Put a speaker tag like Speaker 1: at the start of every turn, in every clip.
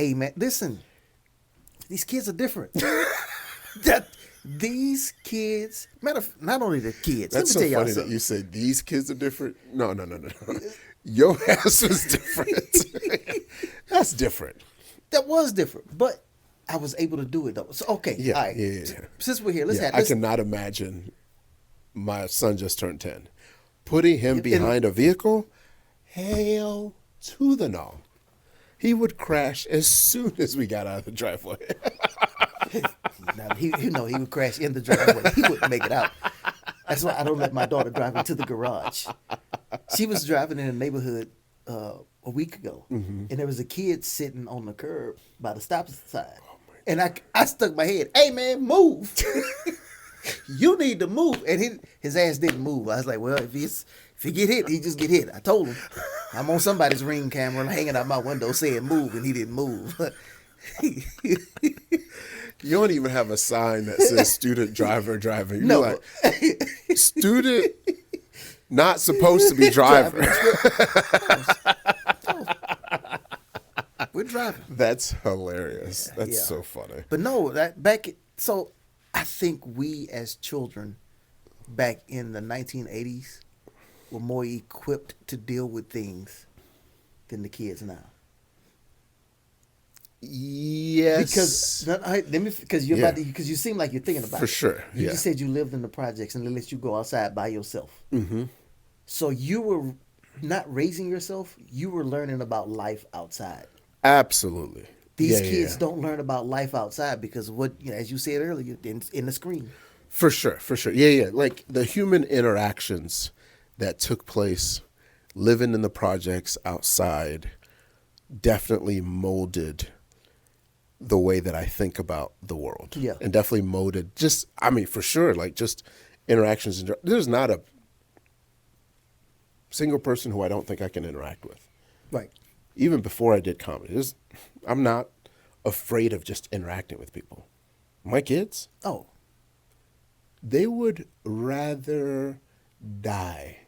Speaker 1: Hey, man, listen. These kids are different. that these kids, not only the kids.
Speaker 2: That's
Speaker 1: let me
Speaker 2: so
Speaker 1: tell y'all
Speaker 2: funny that
Speaker 1: something.
Speaker 2: you said these kids are different. No. Your ass was different. That's different.
Speaker 1: That was different, but I was able to do it though. So okay,
Speaker 2: Yeah,
Speaker 1: all right.
Speaker 2: yeah, yeah, yeah.
Speaker 1: Since we're here, let's
Speaker 2: Yeah,
Speaker 1: have
Speaker 2: I
Speaker 1: let's
Speaker 2: cannot imagine my son just turned 10. Putting him
Speaker 1: in,
Speaker 2: behind a vehicle, hell to the no. He would crash as soon as we got out of the driveway.
Speaker 1: now, he would crash in the driveway. He wouldn't make it out. That's why I don't let my daughter drive into the garage. She was driving in a neighborhood a week ago, and there was a kid sitting on the curb by the stop sign. And I stuck my head, hey man, move. You need to move. And his ass didn't move. I was like, well, if he get hit, he just get hit. I told him. I'm on somebody's Ring camera hanging out my window saying move, and he didn't move.
Speaker 2: You don't even have a sign that says student driver driving. You're
Speaker 1: No.
Speaker 2: like, student not supposed to be driver.
Speaker 1: We're driving.
Speaker 2: That's hilarious. That's
Speaker 1: Yeah.
Speaker 2: so funny.
Speaker 1: But no, so I think we as children back in the 1980s were more equipped to deal with things than the kids now.
Speaker 2: Yes.
Speaker 1: Because you're
Speaker 2: Yeah.
Speaker 1: about to, because you seem like you're thinking about
Speaker 2: For
Speaker 1: it.
Speaker 2: sure,
Speaker 1: You
Speaker 2: yeah.
Speaker 1: just said you lived in the projects and they let you go outside by yourself. Mm-hmm. So you were not raising yourself, you were learning about life outside.
Speaker 2: Absolutely.
Speaker 1: These
Speaker 2: Yeah,
Speaker 1: kids
Speaker 2: yeah.
Speaker 1: don't learn about life outside because of what, as you said earlier, in the screen.
Speaker 2: For sure, for sure. Yeah, yeah. Like the human interactions that took place living in the projects outside definitely molded the way that I think about the world.
Speaker 1: Yeah.
Speaker 2: And definitely molded for sure, like just interactions. There's not a single person who I don't think I can interact with.
Speaker 1: Right.
Speaker 2: Even before I did comedy, I'm not afraid of just interacting with people. My kids,
Speaker 1: Oh,
Speaker 2: they would rather die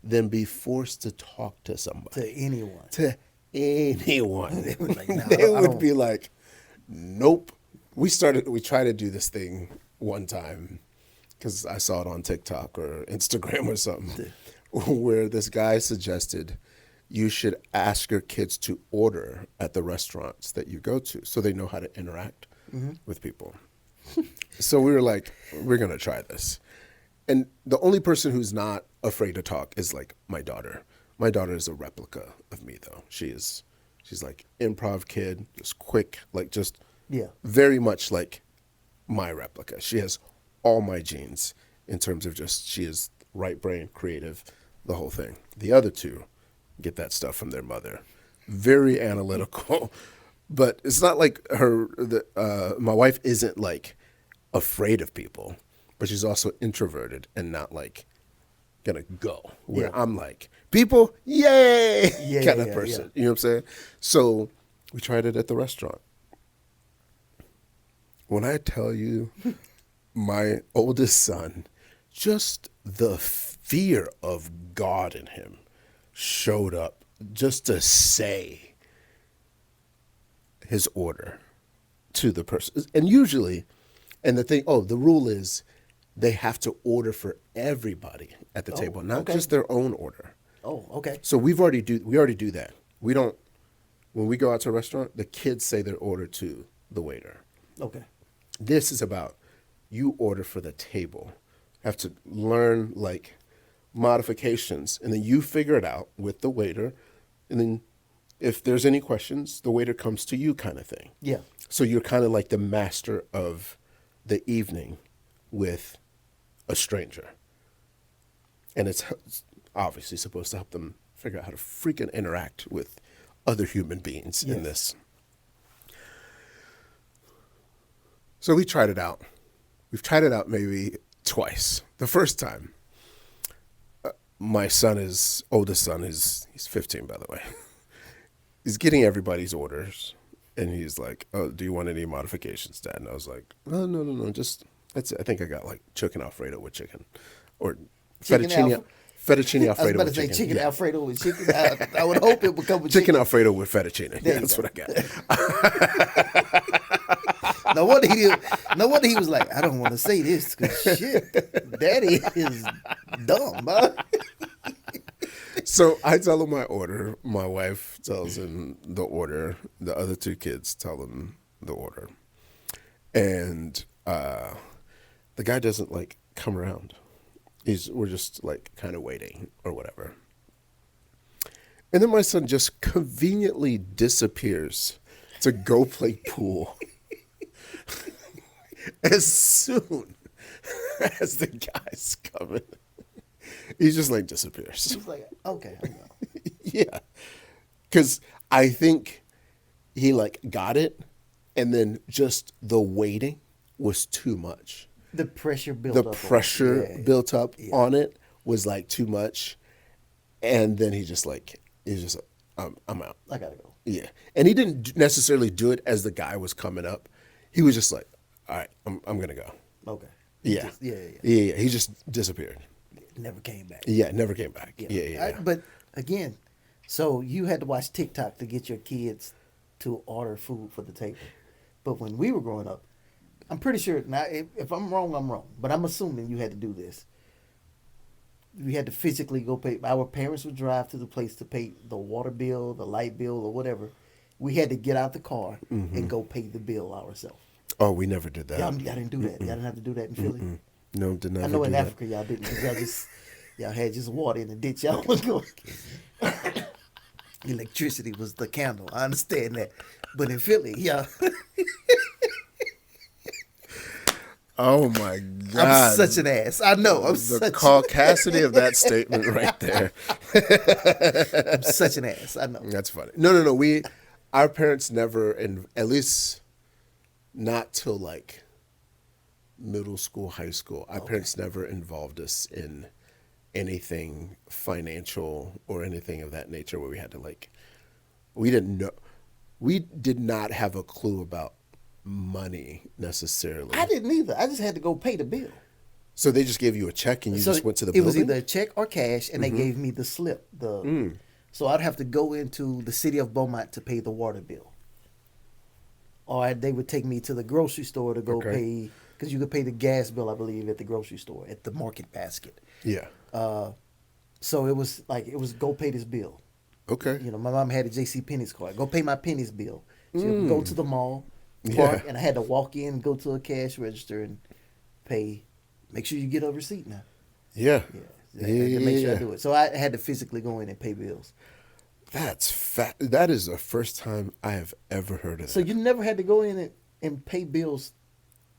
Speaker 2: than be forced to talk to somebody.
Speaker 1: to anyone.
Speaker 2: To anyone.
Speaker 1: They would like, nah,
Speaker 2: They
Speaker 1: I
Speaker 2: would
Speaker 1: don't-
Speaker 2: be like, nope. We tried to do this thing one time because I saw it on TikTok or Instagram or something where this guy suggested you should ask your kids to order at the restaurants that you go to so they know how to interact with people. So we were like, we're going to try this. And the only person who's not afraid to talk is like my daughter. My daughter is a replica of me though. She's like improv kid, just quick, like just
Speaker 1: Yeah.
Speaker 2: very much like my replica. She has all my genes in terms of she is right brain, creative, the whole thing. The other two get that stuff from their mother. Very analytical, but it's not like my wife isn't like afraid of people, but she's also introverted and not like gonna go where
Speaker 1: Yeah.
Speaker 2: I'm like, people, yay,
Speaker 1: Yeah,
Speaker 2: kind
Speaker 1: yeah,
Speaker 2: of
Speaker 1: yeah,
Speaker 2: person.
Speaker 1: yeah.
Speaker 2: You know what I'm saying? So we tried it at the restaurant. When I tell you my oldest son, just the fear of God in him showed up just to say his order to the person. And usually, the rule is they have to order for everybody at the table, not
Speaker 1: okay.
Speaker 2: just their own order.
Speaker 1: Oh, okay.
Speaker 2: So we already do that. We don't, when we go out to a restaurant, the kids say their order to the waiter.
Speaker 1: Okay.
Speaker 2: This is about you order for the table. Have to learn like modifications, and then you figure it out with the waiter. And then if there's any questions, the waiter comes to you kind of thing.
Speaker 1: Yeah.
Speaker 2: So you're kind of like the master of the evening with a stranger. And it's obviously supposed to help them figure out how to freaking interact with other human beings in
Speaker 1: Yes.
Speaker 2: this. So we tried it out. We've tried it out maybe twice. The first time, my oldest son is, he's 15, by the way. He's getting everybody's orders. And he's like, oh, do you want any modifications, Dad? And I was like, oh, no, just, that's it. I think I got like chicken Alfredo with chicken. Or
Speaker 1: Chicken
Speaker 2: fettuccine, Fettuccine
Speaker 1: I was
Speaker 2: Alfredo
Speaker 1: about to
Speaker 2: with
Speaker 1: say
Speaker 2: chicken.
Speaker 1: chicken
Speaker 2: Yeah.
Speaker 1: Alfredo with chicken. I would hope it would come with
Speaker 2: Chicken Alfredo with fettuccine.
Speaker 1: There
Speaker 2: Yeah,
Speaker 1: you
Speaker 2: that's
Speaker 1: go.
Speaker 2: what I got.
Speaker 1: No wonder no wonder he was like, I don't want to say this because shit, Daddy is dumb. Huh?
Speaker 2: So I tell him my order. My wife tells him the order. The other two kids tell him the order. And the guy doesn't like come around. We're just like kind of waiting or whatever. And then my son just conveniently disappears to go play pool. As soon as the guy's coming, he just like disappears.
Speaker 1: He was like, okay, I know.
Speaker 2: Yeah. Because I think he like got it, and then just the waiting was too much.
Speaker 1: The pressure built
Speaker 2: The
Speaker 1: up.
Speaker 2: pressure built up on it was like too much. And then he's just like, I'm out.
Speaker 1: I gotta go.
Speaker 2: Yeah. And he didn't necessarily do it as the guy was coming up. He was just like, all right, I'm going to go.
Speaker 1: Okay.
Speaker 2: Yeah.
Speaker 1: Yeah.
Speaker 2: He just disappeared.
Speaker 1: Never came back.
Speaker 2: Yeah, never came back. Yeah.
Speaker 1: But again, so you had to watch TikTok to get your kids to order food for the table. But when we were growing up, I'm pretty sure, now if I'm wrong, I'm wrong. But I'm assuming you had to do this. We had to physically go pay. Our parents would drive to the place to pay the water bill, the light bill, or whatever. We had to get out the car and go pay the bill ourselves.
Speaker 2: Oh, we never did that.
Speaker 1: Y'all didn't do that. Y'all didn't have to do that in Philly.
Speaker 2: No, did not.
Speaker 1: I know in Africa y'all didn't, because y'all had just water in the ditch. Y'all was going. Electricity was the candle. I understand that, but in Philly, yeah,
Speaker 2: Oh my God!
Speaker 1: I'm such an ass. I know. I'm
Speaker 2: the
Speaker 1: such.
Speaker 2: caucasity of that statement right there.
Speaker 1: I'm such an ass. I know.
Speaker 2: That's funny. No. Our parents never, and at least not till like middle school, high school. Our parents never involved us in anything financial or anything of that nature where we had to like. We didn't know. We did not have a clue about money necessarily.
Speaker 1: I didn't either. I just had to go pay the bill.
Speaker 2: So they just gave you a check and you just went to the
Speaker 1: It
Speaker 2: building?
Speaker 1: was either a check or cash, and they gave me the slip. So I'd have to go into the city of Beaumont to pay the water bill, or they would take me to the grocery store to go pay, because you could pay the gas bill, I believe, at the grocery store at the market basket.
Speaker 2: Yeah.
Speaker 1: So it was go pay this bill.
Speaker 2: Okay.
Speaker 1: You know, my mom had a J.C. Penney's card. Go pay my Penney's bill. She would go to the mall, park, and I had to walk in, go to a cash register, and pay. Make sure you get a receipt now.
Speaker 2: Yeah.
Speaker 1: Make sure I do it. So I had to physically go in and pay bills.
Speaker 2: That's fat. That is the first time I have ever heard of that.
Speaker 1: So you never had to go in and pay bills.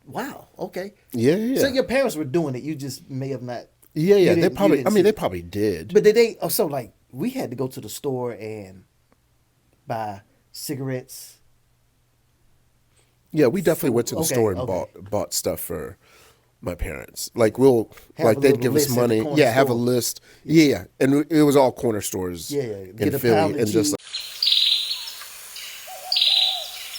Speaker 1: Wow. Okay.
Speaker 2: Yeah.
Speaker 1: So your parents were doing it. You just may have not.
Speaker 2: Yeah. They
Speaker 1: didn't
Speaker 2: probably. I
Speaker 1: see
Speaker 2: mean, they
Speaker 1: it.
Speaker 2: probably did.
Speaker 1: But did they? Oh, so like we had to go to the store and buy cigarettes.
Speaker 2: Yeah, we definitely went to the store and bought stuff for my parents. Like they'd give us money. Yeah, have a list. Yeah, and it was all corner stores.
Speaker 1: Yeah,
Speaker 2: in
Speaker 1: get a
Speaker 2: Philly
Speaker 1: pound of
Speaker 2: and just.
Speaker 1: cheese.